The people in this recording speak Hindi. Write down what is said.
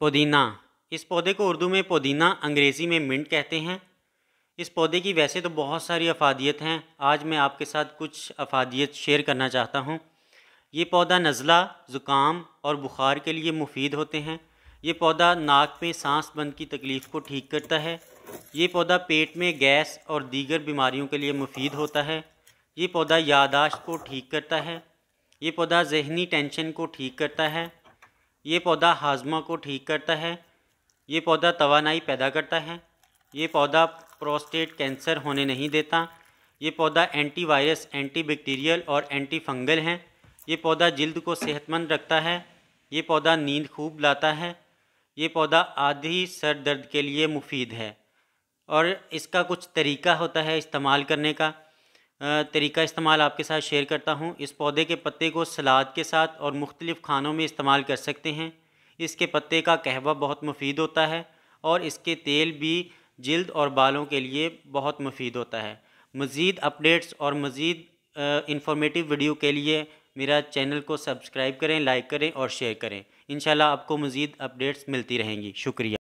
पुदीना। इस पौधे को उर्दू में पुदीना, अंग्रेज़ी में मिंट कहते हैं। इस पौधे की वैसे तो बहुत सारी अफादियत हैं। आज मैं आपके साथ कुछ अफादियत शेयर करना चाहता हूँ। ये पौधा नज़ला, ज़ुकाम और बुखार के लिए मुफीद होते हैं। ये पौधा नाक में सांस बंद की तकलीफ़ को ठीक करता है। ये पौधा पेट में गैस और दीगर बीमारियों के लिए मुफीद होता है। ये पौधा याददाश्त को ठीक करता है। ये पौधा ज़हनी टेंशन को ठीक करता है। ये पौधा हाजमा को ठीक करता है। ये पौधा तवानाई पैदा करता है। ये पौधा प्रोस्टेट कैंसर होने नहीं देता। ये पौधा एंटी वायरस, एंटी बैक्टीरियल और एंटी फंगल हैं। ये पौधा जिल्द को सेहतमंद रखता है। ये पौधा नींद खूब लाता है। ये पौधा आधी सर दर्द के लिए मुफीद है। और इसका कुछ तरीका होता है इस्तेमाल करने का। तरीका इस्तेमाल आपके साथ शेयर करता हूँ। इस पौधे के पत्ते को सलाद के साथ और मुख्तलिफ़ खानों में इस्तेमाल कर सकते हैं। इसके पत्ते का कहवा बहुत मुफीद होता है और इसके तेल भी जिल्द और बालों के लिए बहुत मुफीद होता है। मज़ीद अपडेट्स और मज़ीद इंफॉर्मेटिव वीडियो के लिए मेरा चैनल को सब्सक्राइब करें, लाइक करें और शेयर करें। इंशाल्लाह आपको मज़ीद अपडेट्स मिलती रहेंगी। शुक्रिया।